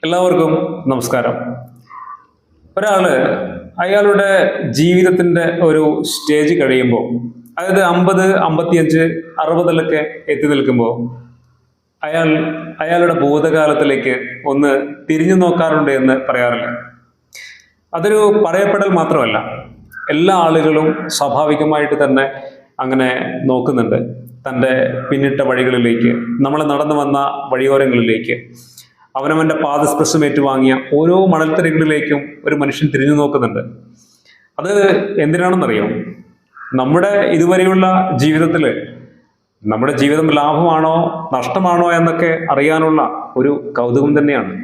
എല്ലാവർക്കും നമസ്കാരം. ഒരാള് അയാളുടെ ജീവിതത്തിന്റെ ഒരു സ്റ്റേജ് കഴിയുമ്പോൾ, അതായത് 50, 55, 60 എത്തി നിൽക്കുമ്പോൾ അയാളുടെ ഭൂതകാലത്തിലേക്ക് ഒന്ന് തിരിഞ്ഞു നോക്കാറുണ്ട് എന്ന് പറയാറില്ല. അതൊരു പറയപ്പെടൽ മാത്രമല്ല, എല്ലാ ആളുകളും സ്വാഭാവികമായിട്ട് തന്നെ അങ്ങനെ നോക്കുന്നുണ്ട്. തൻ്റെ പിന്നിട്ട വഴികളിലേക്ക്, നമ്മൾ നടന്നു വന്ന വഴിയോരങ്ങളിലേക്ക്, അവനവൻ്റെ പാദസ്പർശം ഏറ്റുവാങ്ങിയ ഓരോ മണൽത്തരികളിലേക്കും ഒരു മനുഷ്യൻ തിരിഞ്ഞു നോക്കുന്നുണ്ട്. അത് എന്തിനാണെന്നറിയോ? നമ്മുടെ ഇതുവരെയുള്ള ജീവിതത്തിൽ നമ്മുടെ ജീവിതം ലാഭമാണോ നഷ്ടമാണോ എന്നൊക്കെ അറിയാനുള്ള ഒരു കൗതുകം തന്നെയാണ്.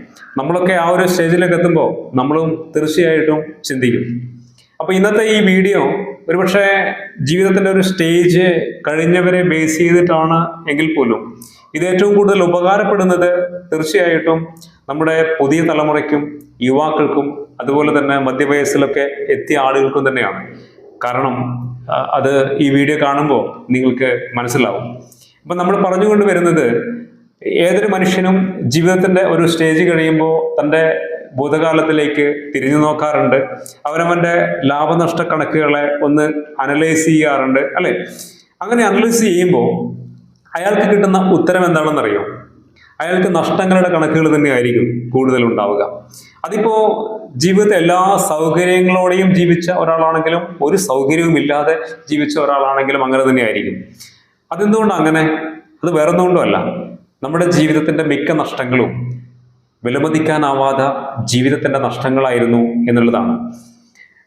നമ്മളൊക്കെ ആ ഒരു സ്റ്റേജിലേക്ക് എത്തുമ്പോൾ നമ്മളും തീർച്ചയായിട്ടും ചിന്തിക്കും. അപ്പൊ ഇന്നത്തെ ഈ വീഡിയോ ഒരുപക്ഷെ ജീവിതത്തിന്റെ ഒരു സ്റ്റേജ് കഴിഞ്ഞവരെ ബേസ് ചെയ്തിട്ടാണ് എങ്കിൽ പോലും ഇത് ഏറ്റവും കൂടുതൽ ഉപകാരപ്പെടുന്നത് തീർച്ചയായിട്ടും നമ്മുടെ പുതിയ തലമുറയ്ക്കും യുവാക്കൾക്കും അതുപോലെ തന്നെ മധ്യവയസ്സിലൊക്കെ എത്തിയ ആളുകൾക്കും തന്നെയാണ്. കാരണം അത് ഈ വീഡിയോ കാണുമ്പോൾ നിങ്ങൾക്ക് മനസ്സിലാവും. അപ്പൊ നമ്മൾ പറഞ്ഞുകൊണ്ട് വരുന്നത്, ഏതൊരു മനുഷ്യനും ജീവിതത്തിന്റെ ഒരു സ്റ്റേജ് കഴിയുമ്പോൾ തൻ്റെ ഭൂതകാലത്തിലേക്ക് തിരിഞ്ഞു നോക്കാറുണ്ട്. അവനവന്റെ ലാഭനഷ്ട കണക്കുകളെ ഒന്ന് അനലൈസ് ചെയ്യാറുണ്ട്, അല്ലെ? അങ്ങനെ അനലൈസ് ചെയ്യുമ്പോൾ അയാൾക്ക് കിട്ടുന്ന ഉത്തരം എന്താണെന്നറിയോ? അയാൾക്ക് നഷ്ടങ്ങളുടെ കണക്കുകൾ തന്നെയായിരിക്കും കൂടുതൽ ഉണ്ടാവുക. അതിപ്പോ ജീവിതത്തെ എല്ലാ സൗകര്യങ്ങളോടെയും ജീവിച്ച ഒരാളാണെങ്കിലും ഒരു സൗകര്യവും ഇല്ലാതെ ജീവിച്ച ഒരാളാണെങ്കിലും അങ്ങനെ തന്നെയായിരിക്കും. അതെന്തുകൊണ്ടാണ് അങ്ങനെ? അത് വേറൊന്നുകൊണ്ടുമല്ല, നമ്മുടെ ജീവിതത്തിന്റെ മിക്ക നഷ്ടങ്ങളും വിലമതിക്കാനാവാത്ത ജീവിതത്തിന്റെ നഷ്ടങ്ങളായിരുന്നു എന്നുള്ളതാണ്.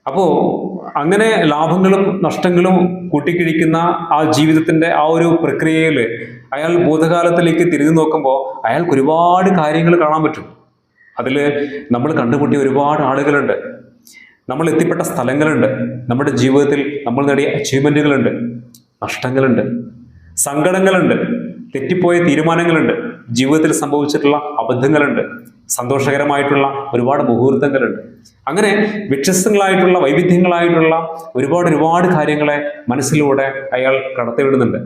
അപ്പോ അങ്ങനെ ലാഭങ്ങളും നഷ്ടങ്ങളും കൂട്ടിക്കിഴിക്കുന്ന ആ ജീവിതത്തിന്റെ ആ ഒരു പ്രക്രിയയിൽ അയാൾ ഭൂതകാലത്തിലേക്ക് തിരിഞ്ഞു നോക്കുമ്പോൾ അയാൾക്ക് ഒരുപാട് കാര്യങ്ങൾ കാണാൻ പറ്റും. അതിൽ നമ്മൾ കണ്ടുമുട്ടിയ ഒരുപാട് ആളുകളുണ്ട്, നമ്മൾ എത്തിപ്പെട്ട സ്ഥലങ്ങളുണ്ട്, നമ്മുടെ ജീവിതത്തിൽ നമ്മൾ നേടിയ അച്ചീവ്മെന്റുകളുണ്ട്, നഷ്ടങ്ങളുണ്ട്, സങ്കടങ്ങളുണ്ട്, തെറ്റിപ്പോയ തീരുമാനങ്ങളുണ്ട്, ജീവിതത്തിൽ സംഭവിച്ചിട്ടുള്ള അബദ്ധങ്ങളുണ്ട്, സന്തോഷകരമായിട്ടുള്ള ഒരുപാട് മുഹൂർത്തങ്ങളുണ്ട്. അങ്ങനെ വ്യത്യസ്തങ്ങളായിട്ടുള്ള വൈവിധ്യങ്ങളായിട്ടുള്ള ഒരുപാട് കാര്യങ്ങളെ മനസ്സിലൂടെ അയാൾ കടത്തിവിടുന്നുണ്ട്.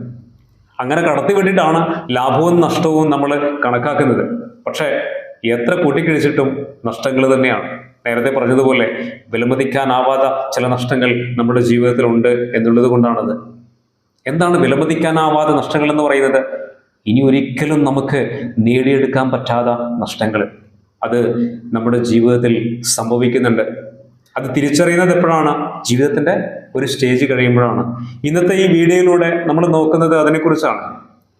അങ്ങനെ കടത്തിവിട്ടിട്ടാണ് ലാഭവും നഷ്ടവും നമ്മൾ കണക്കാക്കുന്നത്. പക്ഷെ എത്ര കൂട്ടിക്കിഴിച്ചിട്ടും നഷ്ടങ്ങൾ തന്നെയാണ്. നേരത്തെ പറഞ്ഞതുപോലെ വിലമതിക്കാനാവാത്ത ചില നഷ്ടങ്ങൾ നമ്മുടെ ജീവിതത്തിൽ ഉണ്ട് എന്നുള്ളത് കൊണ്ടാണത്. എന്താണ് വിലമതിക്കാനാവാത്ത നഷ്ടങ്ങൾ എന്ന് പറയുന്നത്? ഇനി ഒരിക്കലും നമുക്ക് നേടിയെടുക്കാൻ പറ്റാത്ത നഷ്ടങ്ങൾ. അത് നമ്മുടെ ജീവിതത്തിൽ സംഭവിക്കുന്നുണ്ട്. അത് തിരിച്ചറിയുന്നത് എപ്പോഴാണ്? ജീവിതത്തിന്റെ ഒരു സ്റ്റേജ് കഴിയുമ്പോഴാണ്. ഇന്നത്തെ ഈ വീഡിയോയിലൂടെ നമ്മൾ നോക്കുന്നത് അതിനെക്കുറിച്ചാണ്.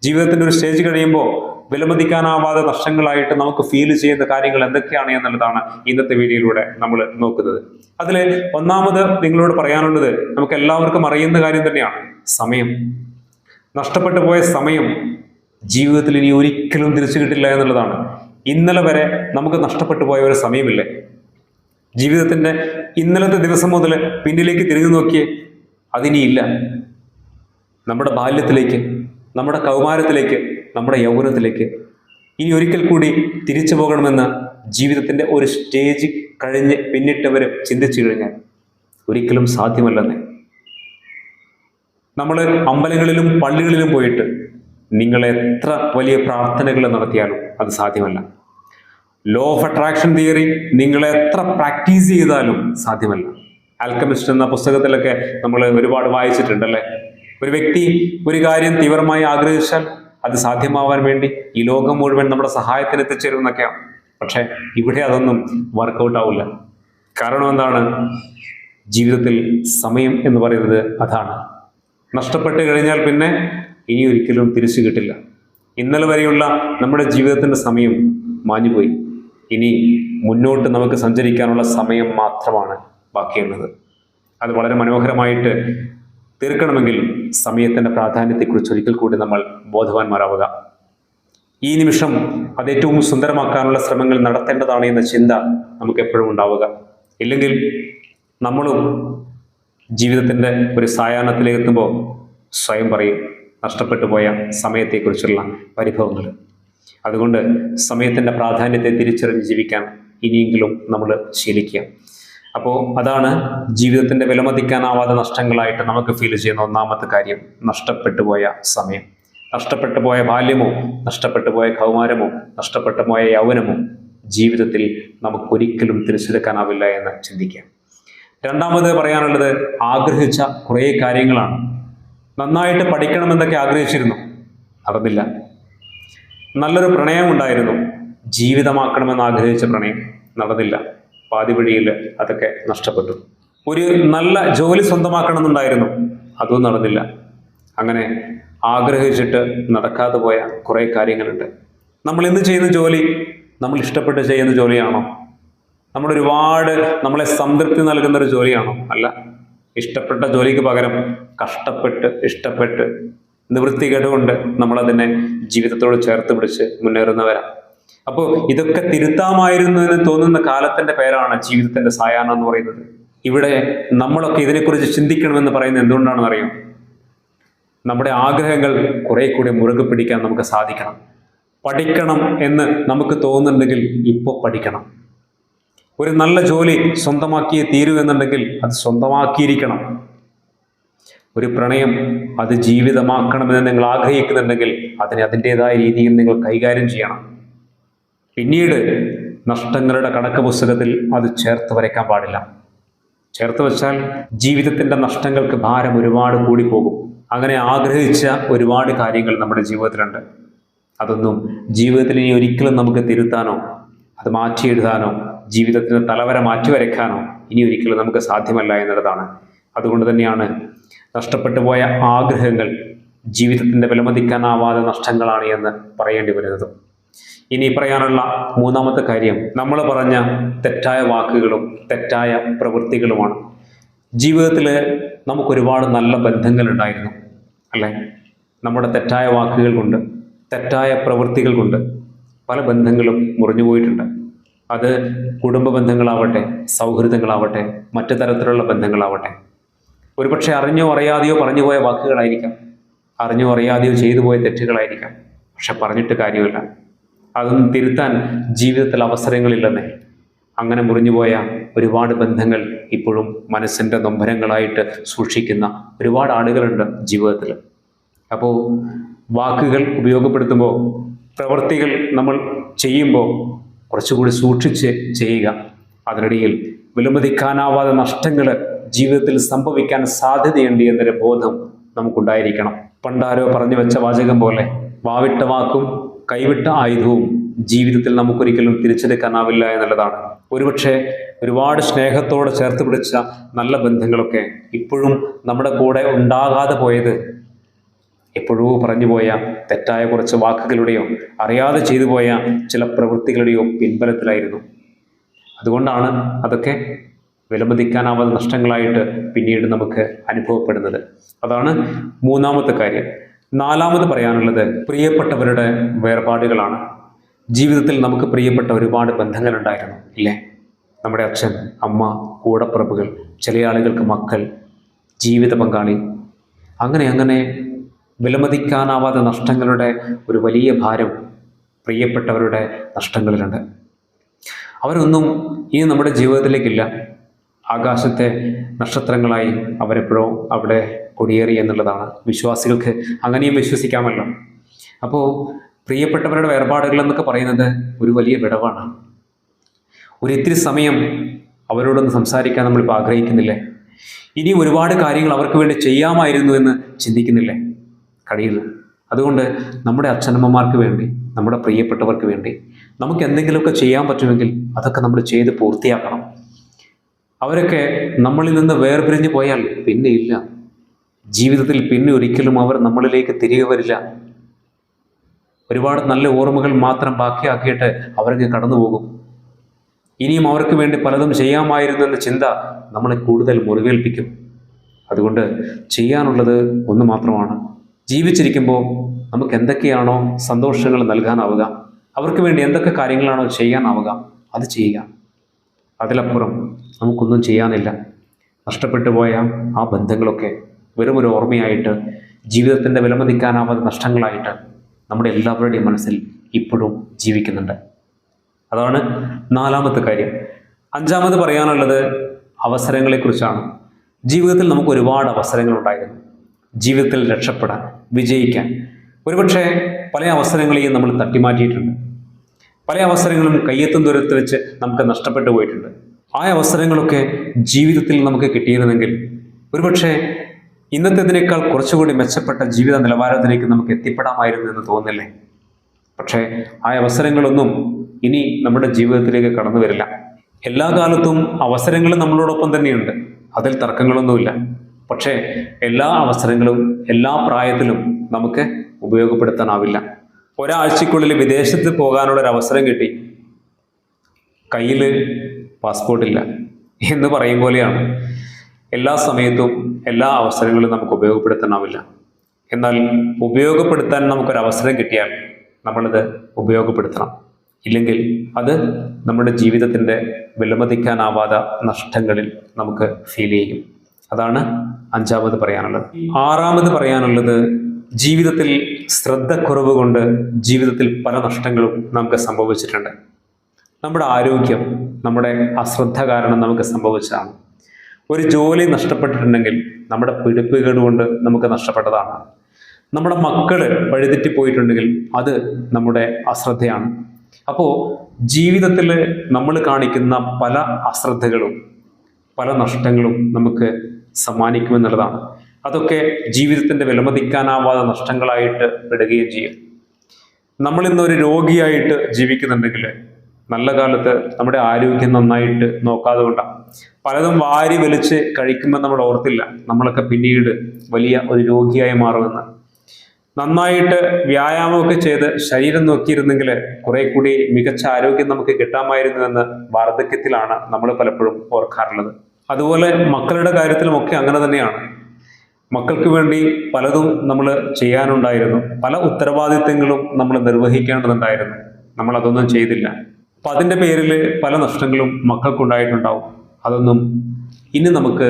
ജീവിതത്തിന്റെ ഒരു സ്റ്റേജ് കഴിയുമ്പോൾ വിലമതിക്കാനാവാതെ നഷ്ടങ്ങളായിട്ട് നമുക്ക് ഫീൽ ചെയ്യുന്ന കാര്യങ്ങൾ എന്തൊക്കെയാണ് എന്നുള്ളതാണ് ഇന്നത്തെ വീഡിയോയിലൂടെ നമ്മൾ നോക്കുന്നത്. അതിൽ ഒന്നാമത് നിങ്ങളോട് പറയാനുള്ളത്, നമുക്ക് എല്ലാവർക്കും അറിയുന്ന കാര്യം തന്നെയാണ്, സമയം. നഷ്ടപ്പെട്ടു പോയ സമയം ജീവിതത്തിൽ ഇനി ഒരിക്കലും തിരിച്ചു കിട്ടില്ല എന്നുള്ളതാണ്. ഇന്നലെ വരെ നമുക്ക് നഷ്ടപ്പെട്ടു പോയ ഒരു സമയമില്ലേ? ജീവിതത്തിന്റെ ഇന്നലത്തെ ദിവസം മുതൽ പിന്നിലേക്ക് തിരിഞ്ഞു നോക്കിയേ, അതിനിയില്ല. നമ്മുടെ ബാല്യത്തിലേക്ക്, നമ്മുടെ കൗമാരത്തിലേക്ക്, നമ്മുടെ യൗവനത്തിലേക്ക് ഇനി ഒരിക്കൽ കൂടി തിരിച്ചു പോകണമെന്ന് ജീവിതത്തിന്റെ ഒരു സ്റ്റേജ് കഴിഞ്ഞ് പിന്നിട്ടവർ ചിന്തിച്ചു കഴിഞ്ഞാൽ ഒരിക്കലും സാധ്യമല്ലെന്നേ. നമ്മൾ അമ്പലങ്ങളിലും പള്ളികളിലും പോയിട്ട് നിങ്ങൾ എത്ര വലിയ പ്രാർത്ഥനകൾ നടത്തിയാലും അത് സാധ്യമല്ല. ലോ ഓഫ് അട്രാക്ഷൻ തിയറി നിങ്ങൾ എത്ര പ്രാക്ടീസ് ചെയ്താലും സാധ്യമല്ല. ആൽക്കമിസ്റ്റ് എന്ന പുസ്തകത്തിലൊക്കെ നമ്മൾ ഒരുപാട് വായിച്ചിട്ടുണ്ടല്ലേ. ഒരു വ്യക്തി ഒരു കാര്യം തീവ്രമായി ആഗ്രഹിച്ചാൽ അത് സാധ്യമാവാൻ വേണ്ടി ഈ ലോകം മുഴുവൻ നമ്മുടെ സഹായത്തിന് എത്തിച്ചേരും എന്നൊക്കെയാണ്. പക്ഷെ ഇവിടെ അതൊന്നും വർക്കൗട്ട് ആവില്ല. കാരണം എന്താണ്? ജീവിതത്തിൽ സമയം എന്ന് പറയുന്നത് അതാണ്. നഷ്ടപ്പെട്ട് കഴിഞ്ഞാൽ പിന്നെ ഇനി ഒരിക്കലും തിരിച്ചു കിട്ടില്ല. ഇന്നലെ വരെയുള്ള നമ്മുടെ ജീവിതത്തിന്റെ സമയം മാഞ്ഞുപോയി. ഇനി മുന്നോട്ട് നമുക്ക് സഞ്ചരിക്കാനുള്ള സമയം മാത്രമാണ് ബാക്കിയുള്ളത്. അത് വളരെ മനോഹരമായിട്ട് തീർക്കണമെങ്കിൽ സമയത്തിന്റെ പ്രാധാന്യത്തെക്കുറിച്ച് ഒരിക്കൽ കൂടി നമ്മൾ ബോധവാന്മാരാവുക. ഈ നിമിഷം അത് ഏറ്റവും സുന്ദരമാക്കാനുള്ള ശ്രമങ്ങൾ നടത്തേണ്ടതാണ് എന്ന ചിന്ത നമുക്ക് എപ്പോഴും ഉണ്ടാവുക. ഇല്ലെങ്കിൽ നമ്മളും ജീവിതത്തിന്റെ ഒരു സായാഹ്നത്തിലേക്ക് എത്തുമ്പോൾ സ്വയം പറയും നഷ്ടപ്പെട്ടു പോയ സമയത്തെക്കുറിച്ചുള്ള പരിഭവങ്ങൾ. അതുകൊണ്ട് സമയത്തിന്റെ പ്രാധാന്യത്തെ തിരിച്ചറിഞ്ഞ് ജീവിക്കാൻ ഇനിയെങ്കിലും നമ്മൾ ശീലിക്കുക. അപ്പോൾ അതാണ് ജീവിതത്തിന്റെ വിലമതിക്കാനാവാത്ത നഷ്ടങ്ങളായിട്ട് നമുക്ക് ഫീൽ ചെയ്യുന്ന ഒന്നാമത്തെ കാര്യം, നഷ്ടപ്പെട്ടു പോയ സമയം. നഷ്ടപ്പെട്ടു പോയ ബാല്യമോ, നഷ്ടപ്പെട്ടു പോയ കൗമാരമോ, നഷ്ടപ്പെട്ടു പോയ യൗവനമോ, ജീവിതത്തിൽ നമുക്കൊരിക്കലും തിരിച്ചെടുക്കാനാവില്ല എന്ന് ചിന്തിക്കുക. രണ്ടാമത് പറയാനുള്ളത് ആഗ്രഹിച്ച കുറേ കാര്യങ്ങളാണ്. നന്നായിട്ട് പഠിക്കണമെന്നൊക്കെ ആഗ്രഹിച്ചിരുന്നു, നടന്നില്ല. നല്ലൊരു പ്രണയം ഉണ്ടായിരുന്നു, ജീവിതമാക്കണമെന്ന് ആഗ്രഹിച്ച പ്രണയം, നടന്നില്ല. പാതി വഴിയിൽ അതൊക്കെ നഷ്ടപ്പെട്ടു. ഒരു നല്ല ജോലി സ്വന്തമാക്കണമെന്നുണ്ടായിരുന്നു, അതും നടന്നില്ല. അങ്ങനെ ആഗ്രഹിച്ചിട്ട് നടക്കാതെ പോയ കുറേ കാര്യങ്ങളുണ്ട്. നമ്മൾ ഇന്ന് ചെയ്യുന്ന ജോലി നമ്മൾ ഇഷ്ടപ്പെട്ട് ചെയ്യുന്ന ജോലിയാണോ? ഒരുപാട് നമ്മളെ സംതൃപ്തി നൽകുന്ന ഒരു ജോലിയാണോ? അല്ല. ഇഷ്ടപ്പെട്ട ജോലിക്ക് പകരം കഷ്ടപ്പെട്ട് ഇഷ്ടപ്പെട്ട് നിവൃത്തികേടുകൊണ്ട് നമ്മളതിനെ ജീവിതത്തോട് ചേർത്ത് പിടിച്ച് മുന്നേറുന്നവരാണ്. അപ്പോൾ ഇതൊക്കെ തിരുത്താമായിരുന്നു എന്ന് തോന്നുന്ന കാലത്തിന്റെ പേരാണ് ജീവിതത്തിന്റെ സായാഹ്നം എന്ന് പറയുന്നത്. ഇവിടെ നമ്മളൊക്കെ ഇതിനെക്കുറിച്ച് ചിന്തിക്കണമെന്ന് പറയുന്നത് എന്തുകൊണ്ടാണെന്ന് അറിയാം? നമ്മുടെ ആഗ്രഹങ്ങൾ കുറെ കൂടി മുറുകെ പിടിക്കാൻ നമുക്ക് സാധിക്കണം. പഠിക്കണം എന്ന് നമുക്ക് തോന്നുന്നുണ്ടെങ്കിൽ ഇപ്പോൾ പഠിക്കണം. ഒരു നല്ല ജോലി സ്വന്തമാക്കിയേ തീരൂ എന്നുണ്ടെങ്കിൽ അത് സ്വന്തമാക്കിയിരിക്കണം. ഒരു പ്രണയം അത് ജീവിതമാക്കണമെന്ന് നിങ്ങൾ ആഗ്രഹിക്കുന്നുണ്ടെങ്കിൽ അതിനെ അതിൻ്റെതായ രീതിയിൽ നിങ്ങൾ കൈകാര്യം ചെയ്യണം. പിന്നീട് നഷ്ടങ്ങളുടെ കണക്ക് പുസ്തകത്തിൽ അത് ചേർത്ത് വരയ്ക്കാൻ പാടില്ല. ചേർത്ത് വെച്ചാൽ ജീവിതത്തിൻ്റെ നഷ്ടങ്ങൾക്ക് ഭാരം ഒരുപാട് കൂടി പോകും. അങ്ങനെ ആഗ്രഹിച്ച ഒരുപാട് കാര്യങ്ങൾ നമ്മുടെ ജീവിതത്തിലുണ്ട്. അതൊന്നും ജീവിതത്തിൽ ഇനി ഒരിക്കലും നമുക്ക് തിരുത്താനോ അത് മാറ്റി എഴുതാനോ ജീവിതത്തിന് തലവര മാറ്റി വരയ്ക്കാനോ ഇനി ഒരിക്കലും നമുക്ക് സാധ്യമല്ല എന്നുള്ളതാണ്. അതുകൊണ്ട് തന്നെയാണ് നഷ്ടപ്പെട്ടു പോയ ആഗ്രഹങ്ങൾ ജീവിതത്തിൻ്റെ വിലമതിക്കാനാവാതെ നഷ്ടങ്ങളാണ് എന്ന് പറയേണ്ടി വരുന്നത്. ഇനി പറയാനുള്ള മൂന്നാമത്തെ കാര്യം നമ്മൾ പറഞ്ഞ തെറ്റായ വാക്കുകളും തെറ്റായ പ്രവൃത്തികളുമാണ്. ജീവിതത്തിൽ നമുക്കൊരുപാട് നല്ല ബന്ധങ്ങൾ ഉണ്ടായിരുന്നു, അല്ലേ? നമ്മുടെ തെറ്റായ വാക്കുകൾ കൊണ്ട് തെറ്റായ പ്രവൃത്തികൾ കൊണ്ട് പല ബന്ധങ്ങളും മുറിഞ്ഞു പോയിട്ടുണ്ട്. അത് കുടുംബ ബന്ധങ്ങളാവട്ടെ, സൗഹൃദങ്ങളാവട്ടെ, മറ്റു തരത്തിലുള്ള ബന്ധങ്ങളാവട്ടെ. ഒരുപക്ഷെ അറിഞ്ഞോ അറിയാതെയോ പറഞ്ഞു പോയ വാക്കുകളായിരിക്കാം, അറിഞ്ഞോ അറിയാതെയോ ചെയ്തു പോയ തെറ്റുകളായിരിക്കാം. പക്ഷെ പറഞ്ഞിട്ട് കാര്യമില്ല. അതൊന്നും തിരുത്താൻ ജീവിതത്തിൽ അവസരങ്ങളില്ലെന്നേ. അങ്ങനെ മുറിഞ്ഞുപോയ ഒരുപാട് ബന്ധങ്ങൾ ഇപ്പോഴും മനസ്സിൻ്റെ നൊമ്പരങ്ങളായിട്ട് സൂക്ഷിക്കുന്ന ഒരുപാട് ആളുകളുണ്ട് ജീവിതത്തിൽ. അപ്പോൾ വാക്കുകൾ ഉപയോഗപ്പെടുത്തുമ്പോൾ, പ്രവൃത്തികൾ നമ്മൾ ചെയ്യുമ്പോൾ കുറച്ചുകൂടി സൂക്ഷിച്ച് ചെയ്യുക. അതിനിടയിൽ വിലമതിക്കാനാവാതെ നഷ്ടങ്ങൾ ജീവിതത്തിൽ സംഭവിക്കാൻ സാധ്യതയുണ്ട് എന്നൊരു ബോധം നമുക്കുണ്ടായിരിക്കണം. പണ്ടാരോ പറഞ്ഞു വെച്ച വാചകം പോലെ, വാവിട്ട വാക്കും കൈവിട്ട ആയുധവും ജീവിതത്തിൽ നമുക്കൊരിക്കലും തിരിച്ചെടുക്കാനാവില്ല എന്നുള്ളതാണ്. ഒരുപക്ഷെ ഒരുപാട് സ്നേഹത്തോടെ ചേർത്ത് പിടിച്ച നല്ല ബന്ധങ്ങളൊക്കെ ഇപ്പോഴും നമ്മുടെ കൂടെ ഉണ്ടാകാതെ പോയത് എപ്പോഴോ പറഞ്ഞു പോയ തെറ്റായ കുറച്ച് വാക്കുകളുടെയോ അറിയാതെ ചെയ്തു പോയ ചില പ്രവൃത്തികളുടെയോ പിൻബലത്തിലായിരുന്നു. അതുകൊണ്ടാണ് അതൊക്കെ വിലമതിക്കാനാവാത്ത നഷ്ടങ്ങളായിട്ട് പിന്നീട് നമുക്ക് അനുഭവപ്പെടുന്നത്. അതാണ് മൂന്നാമത്തെ കാര്യം. നാലാമത് പറയാനുള്ളത് പ്രിയപ്പെട്ടവരുടെ വേർപാടുകളാണ്. ജീവിതത്തിൽ നമുക്ക് പ്രിയപ്പെട്ട ഒരുപാട് ബന്ധങ്ങളുണ്ടായിരുന്നു, ഇല്ലേ? നമ്മുടെ അച്ഛൻ, അമ്മ, കൂടപ്പിറപ്പുകൾ, ചില ആളുകൾക്ക് മക്കൾ, ജീവിത പങ്കാളി, അങ്ങനെ വിലമതിക്കാനാവാത്ത നഷ്ടങ്ങളുടെ ഒരു വലിയ ഭാരം പ്രിയപ്പെട്ടവരുടെ നഷ്ടങ്ങളിലുണ്ട്. അവരൊന്നും ഇനി നമ്മുടെ ജീവിതത്തിലേക്കില്ല. ആകാശത്തെ നക്ഷത്രങ്ങളായി അവരെപ്പോഴോ അവിടെ കൊടിയേറി എന്നുള്ളതാണ്. വിശ്വാസികൾക്ക് അങ്ങനെയും വിശ്വസിക്കാമല്ലോ. അപ്പോൾ പ്രിയപ്പെട്ടവരുടെ വേർപാടുകൾ എന്നൊക്കെ പറയുന്നത് ഒരു വലിയ വിടവാണ്. ഇത്തിരി സമയം അവരോടൊന്ന് സംസാരിക്കാൻ നമ്മളിപ്പോൾ ആഗ്രഹിക്കുന്നില്ലേ? ഇനി ഒരുപാട് കാര്യങ്ങൾ അവർക്ക് വേണ്ടി ചെയ്യാമായിരുന്നു എന്ന് ചിന്തിക്കുന്നില്ലേ? കഴിയില്ല. അതുകൊണ്ട് നമ്മുടെ അച്ഛനമ്മമാർക്ക് വേണ്ടി, നമ്മുടെ പ്രിയപ്പെട്ടവർക്ക് വേണ്ടി നമുക്ക് എന്തെങ്കിലുമൊക്കെ ചെയ്യാൻ പറ്റുമെങ്കിൽ അതൊക്കെ നമ്മൾ ചെയ്ത് പൂർത്തിയാക്കണം. അവരൊക്കെ നമ്മളിൽ നിന്ന് വേർപിരിഞ്ഞു പോയാൽ പിന്നെ ഇല്ല. ജീവിതത്തിൽ പിന്നെ ഒരിക്കലും അവർ നമ്മളിലേക്ക് തിരികെ വരില്ല. ഒരുപാട് നല്ല ഓർമ്മകൾ മാത്രം ബാക്കിയാക്കിയിട്ട് അവരങ്ങ് കടന്നു പോകും. ഇനിയും അവർക്ക് വേണ്ടി പലതും ചെയ്യാമായിരുന്നു എന്ന ചിന്ത നമ്മളെ കൂടുതൽ മുറിവേൽപ്പിക്കും. അതുകൊണ്ട് ചെയ്യാനുള്ളത് ഒന്ന് മാത്രമാണ്. ജീവിച്ചിരിക്കുമ്പോൾ നമുക്ക് എന്തൊക്കെയാണോ സന്തോഷങ്ങൾ നൽകാനാവുക, അവർക്ക് വേണ്ടി എന്തൊക്കെ കാര്യങ്ങളാണോ ചെയ്യാനാവുക, അത് ചെയ്യുക. അതിലപ്പുറം നമുക്കൊന്നും ചെയ്യാനില്ല. നഷ്ടപ്പെട്ടു പോയ ആ ബന്ധങ്ങളൊക്കെ വെറും ഒരു ഓർമ്മയായിട്ട്, ജീവിതത്തിൻ്റെ വിലമതിക്കാനാവാത്ത നഷ്ടങ്ങളായിട്ട് നമ്മുടെ എല്ലാവരുടെയും മനസ്സിൽ ഇപ്പോഴും ജീവിക്കുന്നുണ്ട്. അതാണ് നാലാമത്തെ കാര്യം. അഞ്ചാമത് പറയാനുള്ളത് അവസരങ്ങളെക്കുറിച്ചാണ്. ജീവിതത്തിൽ നമുക്ക് ഒരുപാട് അവസരങ്ങളുണ്ടായിരുന്നു. ജീവിതത്തിൽ രക്ഷപ്പെടാൻ, വിജയിക്കാൻ ഒരുപക്ഷെ പല അവസരങ്ങളെയും നമ്മൾ തട്ടിമാറ്റിയിട്ടുണ്ട്. പല അവസരങ്ങളും കയ്യെത്തും ദൂരത്ത് വെച്ച് നമുക്ക് നഷ്ടപ്പെട്ടു പോയിട്ടുണ്ട്. ആ അവസരങ്ങളൊക്കെ ജീവിതത്തിൽ നമുക്ക് കിട്ടിയിരുന്നെങ്കിൽ ഒരുപക്ഷെ ഇന്നത്തേതിനേക്കാൾ കുറച്ചുകൂടി മെച്ചപ്പെട്ട ജീവിത നിലവാരത്തിലേക്ക് നമുക്ക് എത്തിപ്പെടാമായിരുന്നു എന്ന് തോന്നില്ലേ? പക്ഷേ ആ അവസരങ്ങളൊന്നും ഇനി നമ്മുടെ ജീവിതത്തിലേക്ക് കടന്നു വരില്ല. എല്ലാ കാലത്തും അവസരങ്ങളും നമ്മളോടൊപ്പം തന്നെയുണ്ട്, അതിൽ തർക്കങ്ങളൊന്നുമില്ല. പക്ഷേ എല്ലാ അവസരങ്ങളും എല്ലാ പ്രായത്തിലും നമുക്ക് ഉപയോഗപ്പെടുത്താനാവില്ല. ഒരാഴ്ചക്കുള്ളിൽ വിദേശത്ത് പോകാനുള്ള ഒരു അവസരം കിട്ടി, കയ്യിൽ പാസ്പോർട്ടില്ല എന്ന് പറയും പോലെയാണ്. എല്ലാ സമയത്തും എല്ലാ അവസരങ്ങളും നമുക്ക് ഉപയോഗപ്പെടുത്താനാവില്ല. എന്നാൽ ഉപയോഗപ്പെടുത്താൻ നമുക്കൊരവസരം കിട്ടിയാൽ നമ്മളത് ഉപയോഗപ്പെടുത്തണം. ഇല്ലെങ്കിൽ അത് നമ്മുടെ ജീവിതത്തിൻ്റെ വിലമതിക്കാനാവാത്ത നഷ്ടങ്ങളിൽ നമുക്ക് ഫീൽ ചെയ്യും. അതാണ് അഞ്ചാമത് പറയാനുള്ളത്. ആറാമത് പറയാനുള്ളത്, ജീവിതത്തിൽ ശ്രദ്ധക്കുറവ് കൊണ്ട് ജീവിതത്തിൽ പല നഷ്ടങ്ങളും നമുക്ക് സംഭവിച്ചിട്ടുണ്ട്. നമ്മുടെ ആരോഗ്യം നമ്മുടെ അശ്രദ്ധ കാരണം നമുക്ക് സംഭവിച്ചതാണ്. ഒരു ജോലി നഷ്ടപ്പെട്ടിട്ടുണ്ടെങ്കിൽ നമ്മുടെ പിടിപ്പുകേട് കൊണ്ട് നമുക്ക് നഷ്ടപ്പെട്ടതാണ്. നമ്മുടെ മക്കൾ വഴിതെറ്റിപ്പോയിട്ടുണ്ടെങ്കിൽ അത് നമ്മുടെ അശ്രദ്ധയാണ്. അപ്പോൾ ജീവിതത്തിൽ നമ്മൾ കാണിക്കുന്ന പല അശ്രദ്ധകളും പല നഷ്ടങ്ങളും നമുക്ക് സമ്മാനിക്കുമെന്നുള്ളതാണ്. അതൊക്കെ ജീവിതത്തിൻ്റെ വിലമതിക്കാനാവാത്ത നഷ്ടങ്ങളായിട്ട് പെടുകയും ചെയ്യും. നമ്മളിന്നൊരു രോഗിയായിട്ട് ജീവിക്കുന്നുണ്ടെങ്കിൽ നല്ല കാലത്ത് നമ്മുടെ ആരോഗ്യം നന്നായിട്ട് നോക്കാതെ കൊണ്ടാണ്. പലതും വാരി വലിച്ച് കഴിക്കുമ്പോൾ നമ്മൾ ഓർത്തില്ല നമ്മളൊക്കെ പിന്നീട് വലിയ ഒരു രോഗിയായി മാറുമെന്ന്. നന്നായിട്ട് വ്യായാമമൊക്കെ ചെയ്ത് ശരീരം നോക്കിയിരുന്നെങ്കിൽ കുറെ കൂടി മികച്ച ആരോഗ്യം നമുക്ക് കിട്ടാമായിരുന്നുവെന്ന് വാർദ്ധക്യത്തിലാണ് നമ്മൾ പലപ്പോഴും ഓർക്കാറുള്ളത്. അതുപോലെ മക്കളുടെ കാര്യത്തിലുമൊക്കെ അങ്ങനെ തന്നെയാണ്. മക്കൾക്ക് വേണ്ടി പലതും നമ്മൾ ചെയ്യാനുണ്ടായിരുന്നു, പല ഉത്തരവാദിത്തങ്ങളും നമ്മൾ നിർവഹിക്കേണ്ടതുണ്ടായിരുന്നു, നമ്മൾ അതൊന്നും ചെയ്തില്ല. അപ്പം അതിൻ്റെ പേരിൽ പല നഷ്ടങ്ങളും മക്കൾക്കുണ്ടായിട്ടുണ്ടാവും. അതൊന്നും ഇനി നമുക്ക്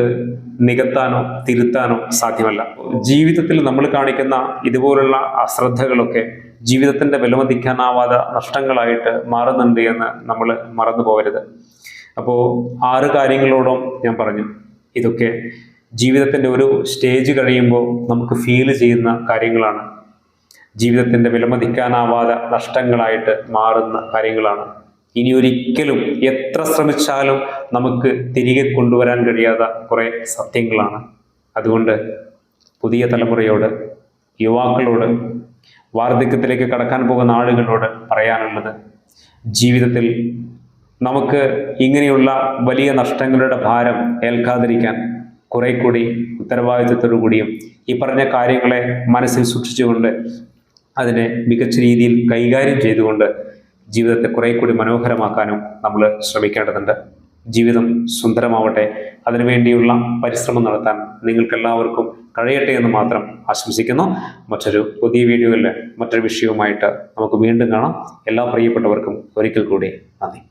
നികത്താനോ തിരുത്താനോ സാധ്യമല്ല. ജീവിതത്തിൽ നമ്മൾ കാണിക്കുന്ന ഇതുപോലുള്ള അശ്രദ്ധകളൊക്കെ ജീവിതത്തിൻ്റെ വിലമതിക്കാനാവാത്ത നഷ്ടങ്ങളായിട്ട് മാറുന്നുണ്ട് എന്ന് നമ്മൾ മറന്നു പോകരുത്. അപ്പോൾ 6 കാര്യങ്ങളോടും ഞാൻ പറഞ്ഞു. ഇതൊക്കെ ജീവിതത്തിൻ്റെ ഒരു സ്റ്റേജ് കഴിയുമ്പോൾ നമുക്ക് ഫീൽ ചെയ്യുന്ന കാര്യങ്ങളാണ്. ജീവിതത്തിൻ്റെ വിലമതിക്കാനാവാത്ത നഷ്ടങ്ങളായിട്ട് മാറുന്ന കാര്യങ്ങളാണ്. ഇനി ഒരിക്കലും എത്ര ശ്രമിച്ചാലും നമുക്ക് തിരികെ കൊണ്ടുവരാൻ കഴിയാത്ത കുറേ സത്യങ്ങളാണ്. അതുകൊണ്ട് പുതിയ തലമുറയോട്, യുവാക്കളോട്, വാർദ്ധക്യത്തിലേക്ക് കടക്കാൻ പോകുന്ന ആളുകളോട് പറയാനുള്ളത്, ജീവിതത്തിൽ നമുക്ക് ഇങ്ങനെയുള്ള വലിയ നഷ്ടങ്ങളുടെ ഭാരം ഏൽക്കാതിരിക്കാൻ കുറെ കൂടി ഉത്തരവാദിത്വത്തോടു കൂടിയും ഈ പറഞ്ഞ കാര്യങ്ങളെ മനസ്സിൽ സൂക്ഷിച്ചുകൊണ്ട് അതിനെ മികച്ച രീതിയിൽ കൈകാര്യം ചെയ്തുകൊണ്ട് ജീവിതത്തെ കുറെ കൂടി മനോഹരമാക്കാനും നമ്മൾ ശ്രമിക്കേണ്ടതുണ്ട്. ജീവിതം സുന്ദരമാവട്ടെ, അതിനുവേണ്ടിയുള്ള പരിശ്രമം നടത്താൻ നിങ്ങൾക്കെല്ലാവർക്കും കഴിയട്ടെ എന്ന് മാത്രം ആശംസിക്കുന്നു. മറ്റൊരു പുതിയ വീഡിയോയിൽ മറ്റൊരു വിഷയവുമായിട്ട് നമുക്ക് വീണ്ടും കാണാം. എല്ലാ പ്രിയപ്പെട്ടവർക്കും ഒരിക്കൽ കൂടി നന്ദി.